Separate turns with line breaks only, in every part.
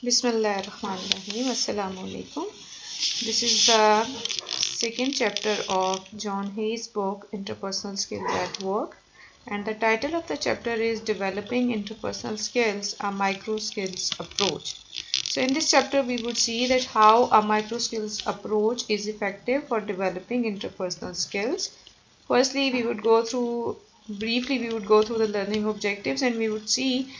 Bismillahirrahmanirrahim. Assalamu alaikum. This is the second chapter of John Hayes' book Interpersonal Skills at Work, and the title of the chapter is Developing Interpersonal Skills, a Micro Skills Approach. So in this chapter we would see that how a micro skills approach is effective for developing interpersonal skills. Firstly, we would go through the learning objectives, and we would see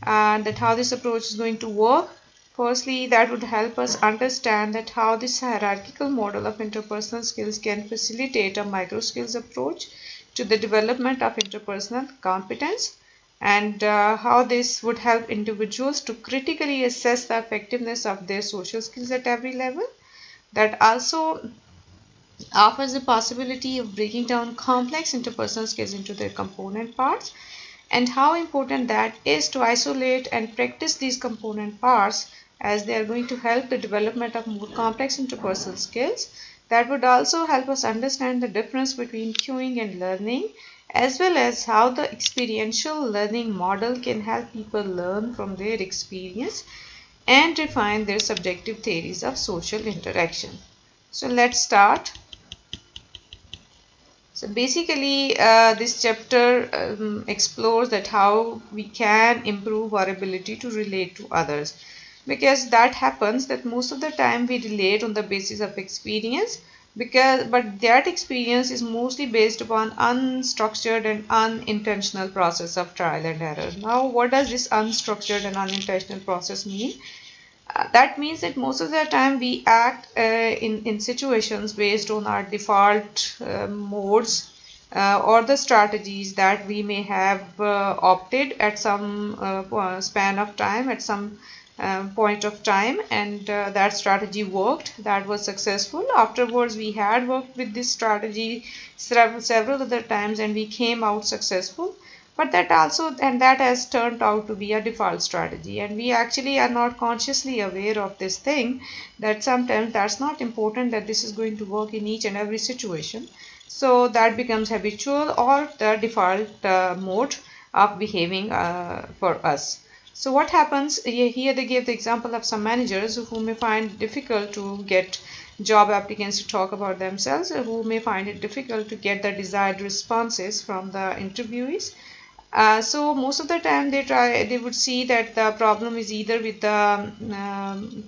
that how this approach is going to work. Firstly, that would help us understand that how this hierarchical model of interpersonal skills can facilitate a micro skills approach to the development of interpersonal competence, and how this would help individuals to critically assess the effectiveness of their social skills at every level. That also offers the possibility of breaking down complex interpersonal skills into their component parts, and how important that is to isolate and practice these component parts, as they are going to help the development of more complex interpersonal skills. That would also help us understand the difference between cueing and learning, as well as how the experiential learning model can help people learn from their experience and refine their subjective theories of social interaction. So let's start. So basically, this chapter explores that how we can improve our ability to relate to others, because that happens that most of the time we relate on the basis of experience, but that experience is mostly based upon unstructured and unintentional process of trial and error. Now, what does this unstructured and unintentional process mean? That means that most of the time we act in situations based on our default modes or the strategies that we may have opted at some span of time, at some point of time, and that strategy worked, that was successful. Afterwards, we had worked with this strategy several other times and we came out successful. But that has turned out to be a default strategy, and we actually are not consciously aware of this thing, that sometimes that's not important that this is going to work in each and every situation. So that becomes habitual or the default mode of behaving for us. So what happens here, they gave the example of some managers who may find it difficult to get job applicants to talk about themselves, who may find it difficult to get the desired responses from the interviewees. So most of the time they would see that the problem is either with the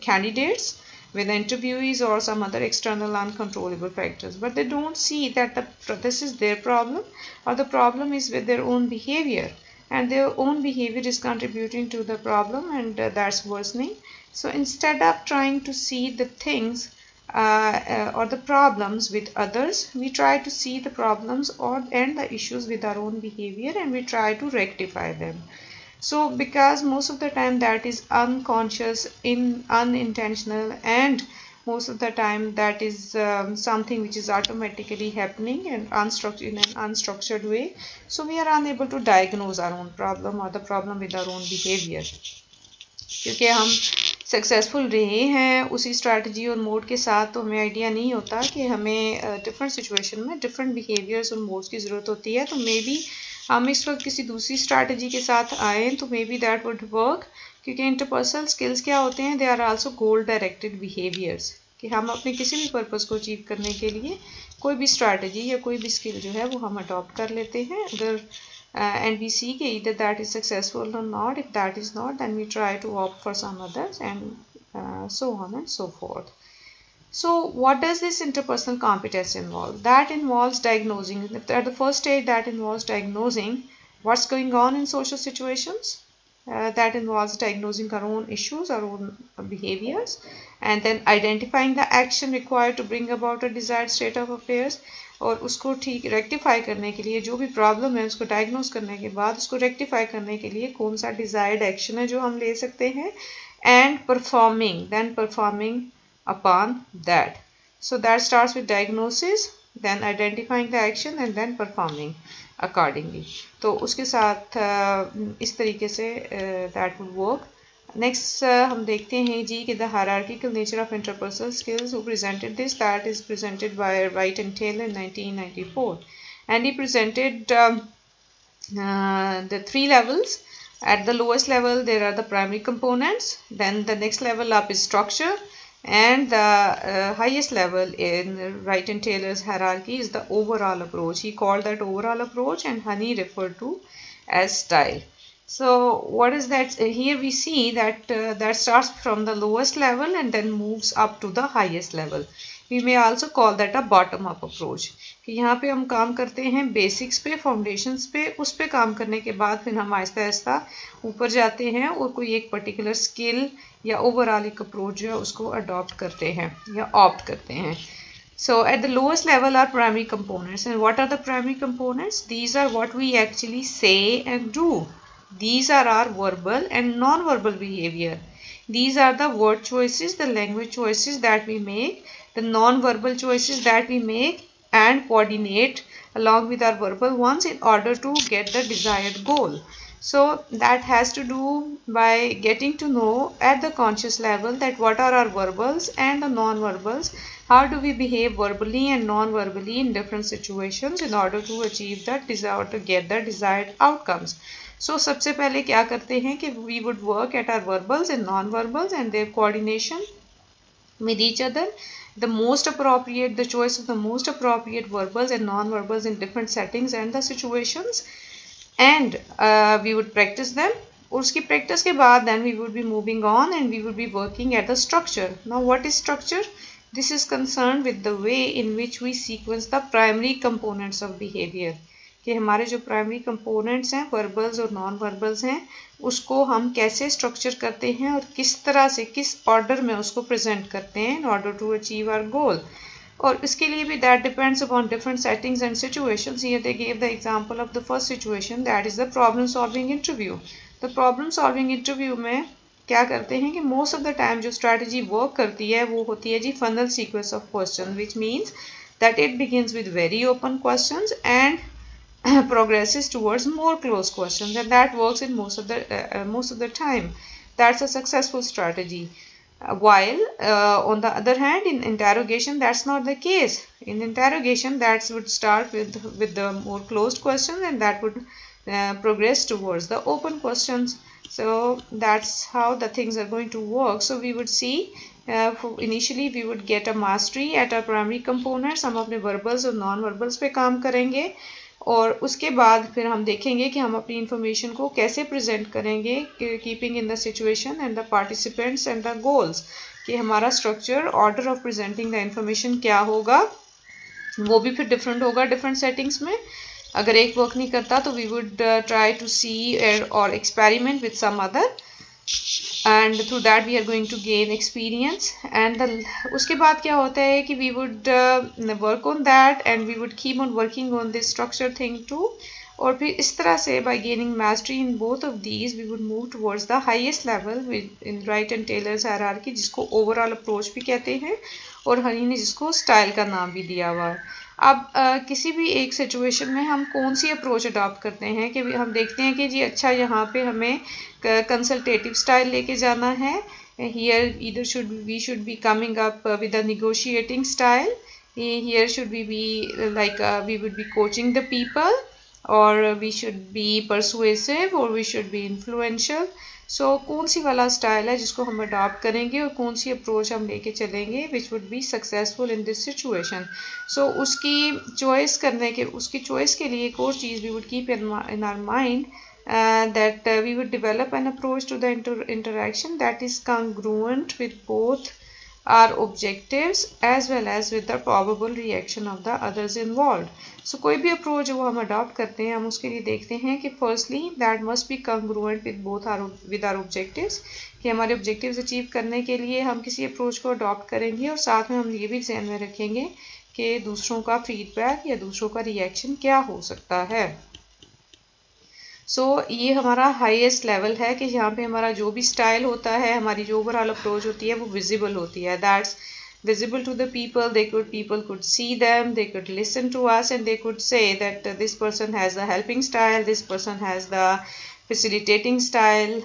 candidates, with the interviewees, or some other external uncontrollable factors. But they don't see that this is their problem, or the problem is with their own behavior, and their own behavior is contributing to the problem, and that's worsening. So instead of trying to see the things or the problems with others, we try to see the problems and the issues with our own behavior, and we try to rectify them. So because most of the time that is unconscious, unintentional, and most of the time that is something which is automatically happening and in an unstructured way, so we are unable to diagnose our own problem or the problem with our own behavior, क्योंकि हम successful रहे हैं उसी strategy और mode के साथ, तो हमें आइडिया नहीं होता कि हमें डिफरेंट सिचुएशन में डिफरेंट बिहेवियर्स और मोड्स की ज़रूरत होती है. तो मे बी हम इस वक्त किसी दूसरी स्ट्रैटेजी के साथ आएँ तो maybe that would work, क्योंकि इंटरपर्सनल स्किल्स क्या होते हैं, they are also goal directed behaviours, कि हम अपने किसी भी पर्पस को अचीव करने के लिए कोई भी स्ट्रैटेजी या कोई भी स्किल जो है वो हम अडॉप्ट कर लेते हैं. अगर and we see either that is successful or not. If that is not, then we try to opt for some others, and so on and so forth. So what does this interpersonal competence involve? That involves diagnosing, at the first stage, that involves diagnosing what's going on in social situations. That involves diagnosing our own issues, our own behaviors, and then identifying the action required to bring about a desired state of affairs. और उसको ठीक rectify करने के लिए, जो भी problem है उसको डायग्नोस करने के बाद उसको रेक्टिफाई करने के लिए कौन सा डिजायर्ड एक्शन है जो हम ले सकते हैं, and performing upon that. So that starts with diagnosis, then identifying the action, and then performing accordingly. तो उसके साथ इस तरीके say that would work. Next, हम देखते हैं जी कि the hierarchical nature of interpersonal skills. Who presented this? That is presented by Wright and Taylor in 1994, and he presented the three levels. At the lowest level, there are the primary components. Then the next level up is structure. And the highest level in Wright and Taylor's hierarchy is the overall approach. He called that overall approach, and Honey referred to as style. So what is that? Here we see that that starts from the lowest level and then moves up to the highest level. We may also call that a bottom up approach. कि यहाँ पे हम काम करते हैं basics पे, foundations पे, उस पे काम करने के बाद फिर हम आहिस्ता आहिस्ता ऊपर जाते हैं और कोई एक पर्टिकुलर स्किल या ओवरऑल एक अप्रोच जो है उसको अडॉप्ट करते हैं या ऑप्ट करते हैं. So at the lowest level are primary components. And what are the primary components? These are what we actually say and do. These are our verbal and non-verbal behavior. These are the word choices, the language choices that we make, the non-verbal choices that we make and coordinate along with our verbal ones in order to get the desired goal. So that has to do by getting to know at the conscious level that what are our verbals and the non-verbals. How do we behave verbally and non-verbally in different situations in order to achieve that desire, to get the desired outcomes. So सबसे पहले क्या करते हैं कि we would work at our verbals and non-verbals and their coordination with each other. The choice of the most appropriate verbals and non-verbals in different settings and the situations. And we would practice them. और उसकी practice के बाद then we would be moving on and we would be working at the structure. Now what is structure? This is concerned with the way in which we sequence the primary components of behavior. कि हमारे जो primary components हैं, verbals और non verbals हैं, उसको हम कैसे structure करते हैं और किस तरह से, किस ऑर्डर में उसको प्रेजेंट करते हैं in order to achieve our goal. और इसके लिए भी that depends upon different settings and situations. Here they give the example of the first situation, that is the problem solving interview. The problem solving interview में क्या करते हैं कि most of the time जो स्ट्रैटेजी वर्क करती है वो होती है जी funnel sequence of question, which means that it begins with very open questions and progresses towards more closed questions, and that works in most of the time. That's a successful strategy. While on the other hand, in interrogation, that's not the case. In interrogation, that would start with the more closed questions, and that would progress towards the open questions. So that's how the things are going to work. So we would see initially we would get a mastery at our primary components. हम अपने verbals और non-verbals पे काम करेंगे और उसके बाद फिर हम देखेंगे कि हम अपनी इंफॉर्मेशन को कैसे प्रेजेंट करेंगे, keeping in the situation and the participants and the goals. कि हमारा structure, order of presenting the information क्या होगा, वो भी फिर डिफरेंट होगा डिफरेंट सेटिंग्स में. अगर एक वर्क नहीं करता तो we would try to see और experiment with some other, and through that we are going to gain experience. And उसके बाद क्या होता है कि we would work on that and we would keep on working on this structure thing too. और फिर इस तरह से by gaining mastery in both of these we would move towards the highest level in Wright and Taylor's hierarchy, जिसको overall approach भी कहते हैं और हनी ने जिसको स्टाइल का नाम भी दिया हुआ है. अब किसी भी एक सिचुएशन में हम कौन सी अप्रोच अडॉप्ट करते हैं कि हम देखते हैं कि जी अच्छा यहाँ पे हमें कंसल्टेटिव स्टाइल लेके जाना है. Here either we should be coming up with a negotiating style. Here should we be like we would be coaching the people, और वी शुड बी परसुएसिव, और we should be influential. So कौन सी वाला style है जिसको हम adopt करेंगे और कौन सी अप्रोच हम लेके चलेंगे which would be successful in this situation. So उसकी चॉइस के लिए एक और चीज़ we would keep in our mind, that we would develop an approach to the interaction that is congruent with both our objectives as well as with the probable reaction of the others involved. So कोई भी approach वो हम adopt करते हैं, हम उसके लिए देखते हैं कि firstly that must be congruent with our objectives, कि हमारे objectives achieve करने के लिए हम किसी approach को adopt करेंगे और साथ में हम ये भी ध्यान में रखेंगे कि दूसरों का feedback या दूसरों का reaction क्या हो सकता है. ये हमारा हाईएस्ट लेवल है कि यहाँ पे हमारा जो भी स्टाइल होता है, हमारी जो ओवरऑल अप्रोच होती है वो विजिबल होती है. That's visible to the people. People could see them, they could listen to us, and they could say that this person has a helping style, this person has the facilitating style,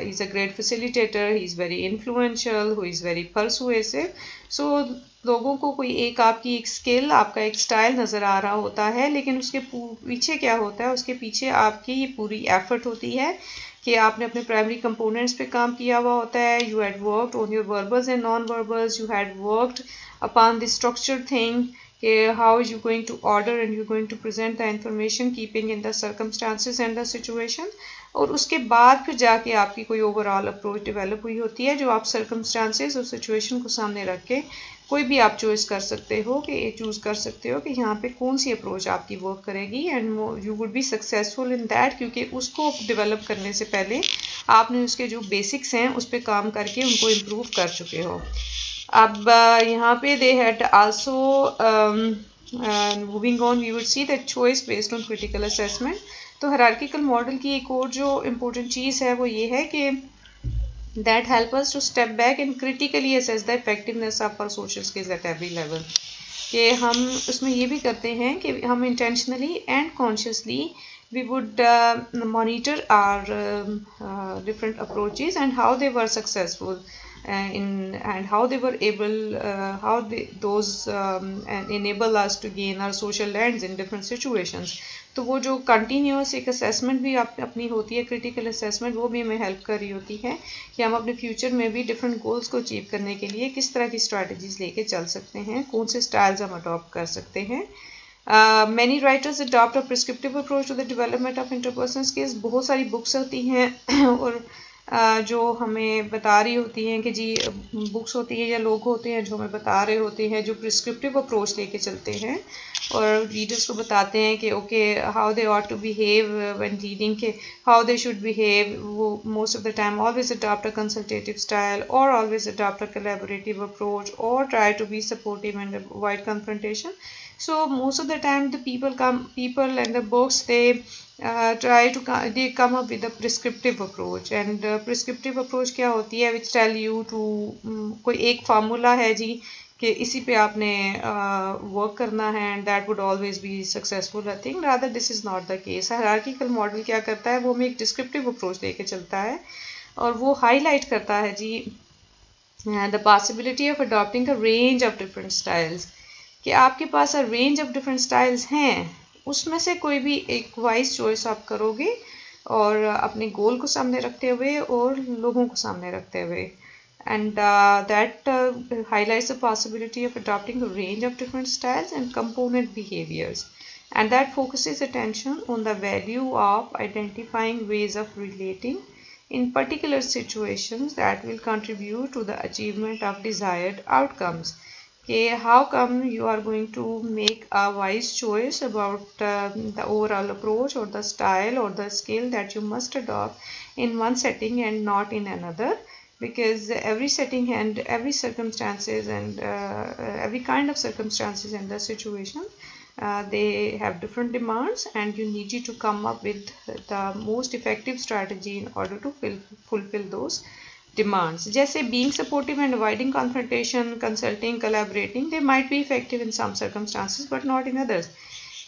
he's a great facilitator, he's very influential, who is very persuasive. So लोगों को कोई आपकी एक skill, आपका एक style नज़र आ रहा होता है, लेकिन उसके पीछे क्या होता है, उसके पीछे आपकी ये पूरी एफर्ट होती है कि आपने अपने प्राइमरी कंपोनेंट्स पे काम किया हुआ होता है. You had worked on your verbals and non verbals, you had worked upon the structured thing, how you going to order and you're going to present the information keeping in the circumstances and the situation. और उसके बाद फिर जाके आपकी कोई overall approach develop हुई होती है जो आप सर्कमस्टांसेस और सिचुएशन को सामने रख के कोई भी आप चॉइस कर सकते हो कि चूज़ कर सकते हो कि यहाँ पे कौन सी अप्रोच आपकी वर्क करेगी and you would be successful in that, क्योंकि उसको डेवलप करने से पहले आपने उसके जो बेसिक्स हैं उस पर काम करके उनको इम्प्रूव कर चुके हो. अब यहाँ पे they had also moving on we would see that choice based on critical assessment. तो हायरार्किकल मॉडल की एक और जो इम्पोर्टेंट चीज़ है वो ये है कि that help us to step back and critically assess the effectiveness of our social skills at every level. कि हम उसमें ये भी करते हैं कि हम intentionally and consciously we would monitor our different approaches and how they were successful and how they were able those and enable us to gain our social lands in different situations. तो वो जो continuous एक assessment भी अपनी होती है, critical assessment, वो भी हमें हेल्प कर रही होती है कि हम अपने फ्यूचर में भी डिफरेंट गोल्स को अचीव करने के लिए किस तरह की स्ट्रैटेजीज लेके चल सकते हैं, कौन से स्टाइल्स हम अडॉप्ट कर सकते हैं. Many writers adopt a prescriptive approach to the development of interpersonal skills. बहुत सारी बुक्स होती हैं और जो हमें बता रही होती हैं कि जी बुक्स होती हैं या लोग होते हैं जो हमें बता रहे होते हैं, जो प्रिस्क्रिप्टिव अप्रोच लेके चलते हैं और रीडर्स को बताते हैं कि okay how they ought to behave when reading, के हाउ दे शुड बिहेव. वो most of the time always adopt a consultative style और always adopt a collaborative approach और try to be supportive and avoid confrontation. So most of the time the people and the books they come up with a prescriptive approach. And prescriptive approach क्या होती है, which tell you to कोई एक formula है जी कि इसी पे आपने वर्क करना है and that would always be successful. I think rather this is not the case. Hierarchical model क्या करता है, वो हमें एक descriptive approach लेके चलता है और वो highlight करता है जी the possibility of adopting a range of different styles. कि आपके पास a range of different styles हैं, उसमें से कोई भी एक वाइज चॉइस आप करोगे और अपने गोल को सामने रखते हुए और लोगों को सामने रखते हुए. And that highlights the possibility of adopting a range of different styles and component behaviours, and that focuses attention on the value of identifying ways of relating in particular situations that will contribute to the achievement of desired outcomes. Okay, how come you are going to make a wise choice about the overall approach or the style or the skill that you must adopt in one setting and not in another, because every setting and every circumstances and every kind of circumstances and the situation they have different demands and you need to come up with the most effective strategy in order to fulfill those demands. जैसे being supportive and avoiding confrontation, consulting, collaborating, they might be effective in some circumstances but not in others.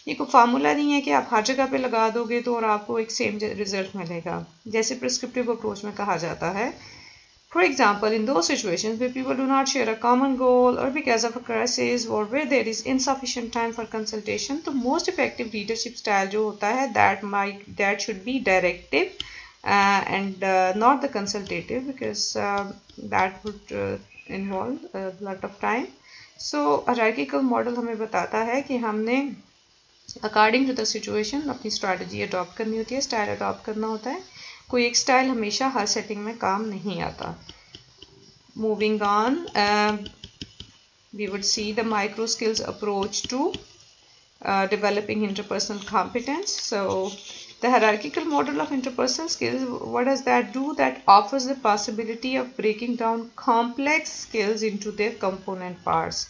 ये कोई formula नहीं है कि आप हर जगह पे लगा दोगे तो और आपको एक सेम रिजल्ट मिलेगा. जैसे प्रिस्क्रिप्टिव अप्रोच में कहा जाता है, for example, in those situations where people do not share a common goal or because of a crisis or where there is insufficient time for consultation, the most effective leadership style जो होता है that should be directive and not the consultative, because that would involve a lot of time. So hierarchical model हमें बताता है कि हमने according to the situation अपनी strategy adopt करनी होती है, style adopt करना होता है. कोई एक स्टाइल हमेशा हर सेटिंग में काम नहीं आता. Moving on, we would see the micro skills approach to developing interpersonal competence. So the hierarchical model of interpersonal skills, what does that do? That offers the possibility of breaking down complex skills into their component parts.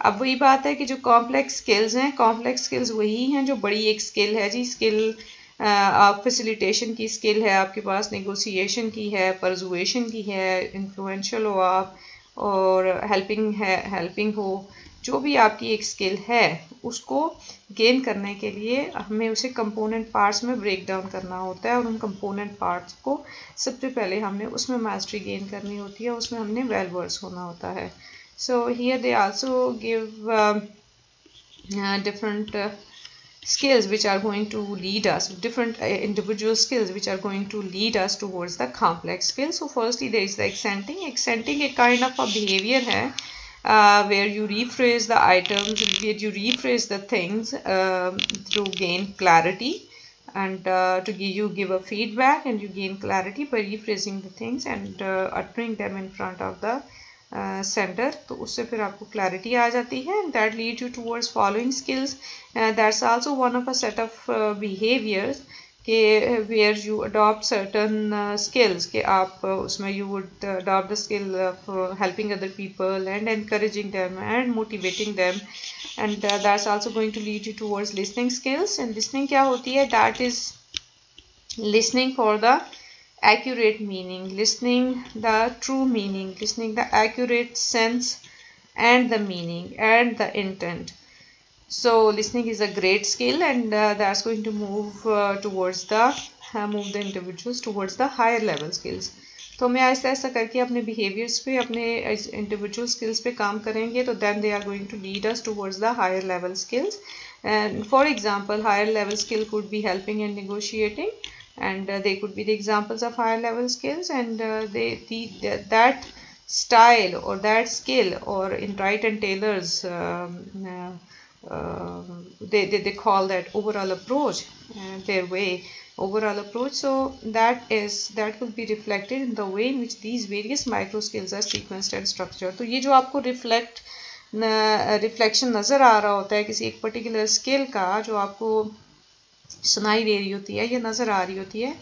अब वही बात है कि जो complex skills हैं, complex skills वही हैं जो बड़ी एक स्किल है जी. स्किल फैसिलिटेशन की स्किल है आपके पास, नेगोशिएशन की है, परसुएशन की है, इन्फ्लुएंशियल हो आप और हेल्पिंग हो, जो भी आपकी एक स्किल है उसको गेन करने के लिए हमें उसे कंपोनेंट पार्ट्स में ब्रेक डाउन करना होता है और उन कंपोनेंट पार्ट्स को सबसे पहले हमने उसमें मास्टरी गेन करनी होती है, उसमें हमने वेल वर्स होना होता है. So here they also give different skills which are going to lead us, different individual skills which are going to lead us towards the complex skills. So firstly there is the accenting. Accenting a kind of a behavior hai where you rephrase the items, where you rephrase the things to gain clarity, and to give a feedback, and you gain clarity by rephrasing the things and uttering them in front of the center. तो उससे फिर आपको clarity आ जाती है, and that leads you towards following skills. That's also one of a set of behaviors where you adopt certain skills कि आप उसमें you would adopt the skill of helping other people and encouraging them and motivating them, and that's also going to lead you towards listening skills. And listening क्या होती है? That is listening for the accurate meaning, listening the true meaning, listening the accurate sense and the meaning and the intent. So listening is a great skill, and that's going to move towards the move the individuals towards the higher level skills. तो हमें ऐसा ऐसा करके अपने behaviors पे, अपने individual skills पे काम करेंगे तो then they are going to lead us towards the higher level skills. And for example, higher level skill could be helping and negotiating, and they could be the examples of higher level skills, and that style or that skill, or in Wright and Taylor's they call that overall approach, their way, overall approach. So that will be reflected in the way in which these various micro skills are sequenced and structured. तो ये जो आपको reflection नज़र आ रहा होता है किसी एक पर्टिकुलर स्किल का, जो आपको सुनाई दे रही होती है या नज़र आ रही होती है,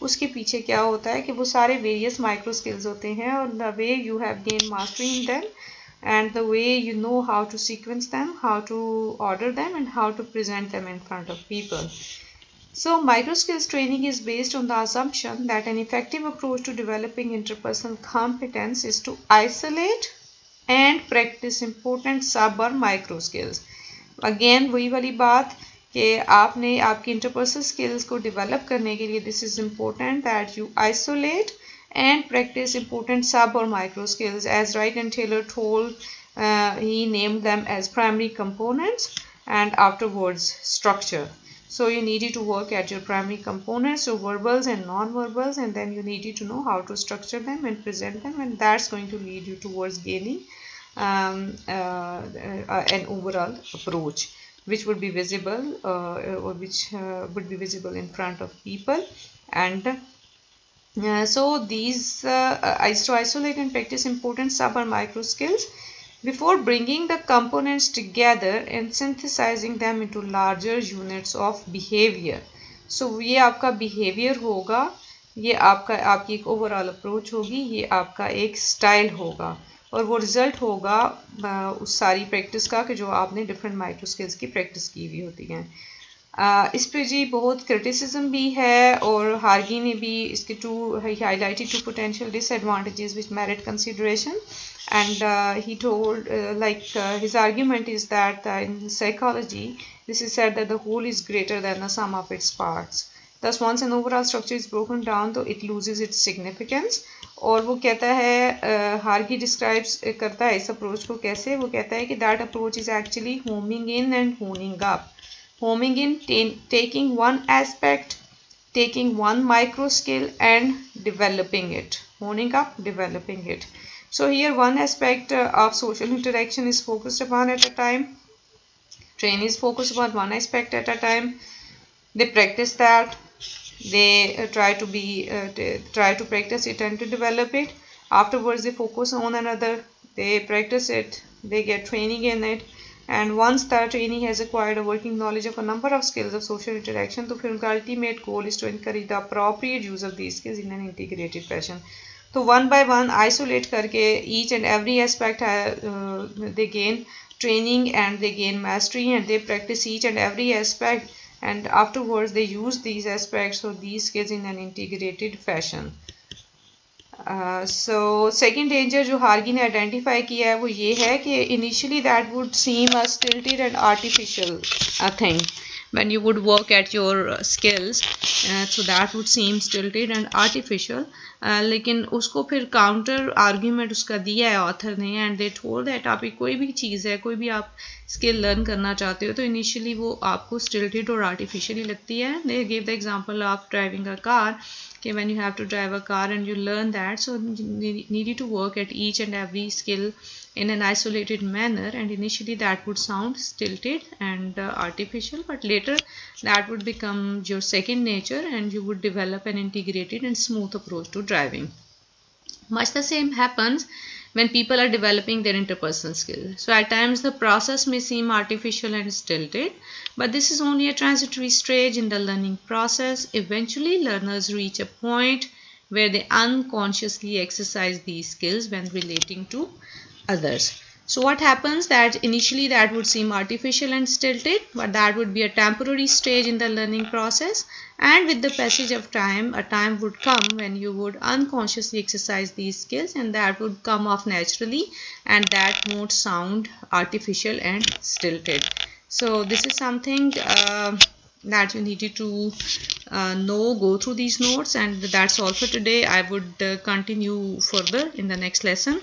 उसके पीछे क्या होता है कि वो सारे वेरियस माइक्रो स्किल्स होते हैं, और the way you have gain mastery in them, and the way you know how to sequence them, how to order them, and how to present them in front of people. So micro skills training is based on the assumption that an effective approach to developing interpersonal competence is to isolate and practice important sub or micro skills. Again वही वाली बात कि आपने आपकी interpersonal skills को develop करने के लिए this is important that you isolate and practice important sub or micro skills. As Wright and Taylor told, he named them as primary components and afterwards structure. So you needed to work at your primary components, so verbals and non-verbals, and then you needed to know how to structure them and present them, and that's going to lead you towards gaining an overall approach which would be visible or which would be visible in front of people. And so these to isolate and practice important sub or micro skills before bringing the components together and synthesizing them into larger units of behavior. So ये आपका behavior होगा, ये आपकी एक overall approach होगी, ये आपका एक style होगा, और वो result होगा उस सारी practice का कि जो आपने different micro skills की practice की हुई होती हैं. इस पे जी बहुत क्रिटिसिज्म भी है, और हार्गी ने भी इसके highlighted two potential disadvantages which merit consideration, and he told his argument is that in psychology this is said that the whole is greater than the sum of its parts. Thus once an overall structure is broken down तो it loses its significance. और वो कहता है, हार्गी describes करता है इस approach को कैसे, वो कहता है कि that approach is actually homing in and honing up. Homing in, taking one aspect, taking one micro skill and developing it. Honing up, developing it. So here one aspect of social interaction is focused upon at a time. Train is focused upon one aspect at a time. They practice that. They try to practice it and to develop it. Afterwards they focus on another. They practice it. They get training in it. And once the trainee has acquired a working knowledge of a number of skills of social interaction, तो फिर उनका ultimate goal is to encourage the appropriate use of these skills in an integrated fashion. तो one by one isolate करके each and every aspect they gain training and they gain mastery and they practice each and every aspect, and afterwards they use these aspects or these skills in an integrated fashion. So second danger जो हार्गी ने identify किया है वो ये है कि initially that would seem a stilted and artificial thing when you would work at your skills, so that would seem stilted and artificial, लेकिन उसको फिर काउंटर आर्ग्यूमेंट उसका दिया है ऑथर ने, एंड दे टोल्ड दैट आप कोई भी चीज़ है, कोई भी आप स्किल लर्न करना चाहते हो तो इनिशियली वो आपको स्टिल्टेड और आर्टिफिशियली लगती है. दे give the example of driving a car. Okay, when you have to drive a car and you learn that, so you need to work at each and every skill in an isolated manner, and initially that would sound stilted and artificial, but later that would become your second nature and you would develop an integrated and smooth approach to driving. Much the same happens when people are developing their interpersonal skill. So at times the process may seem artificial and stilted, but this is only a transitory stage in the learning process. Eventually, learners reach a point where they unconsciously exercise these skills when relating to others. So what happens that initially that would seem artificial and stilted, but that would be a temporary stage in the learning process, and with the passage of time, a time would come when you would unconsciously exercise these skills and that would come off naturally and that won't sound artificial and stilted. So this is something that you needed to know, go through these notes, and that's all for today. I would continue further in the next lesson.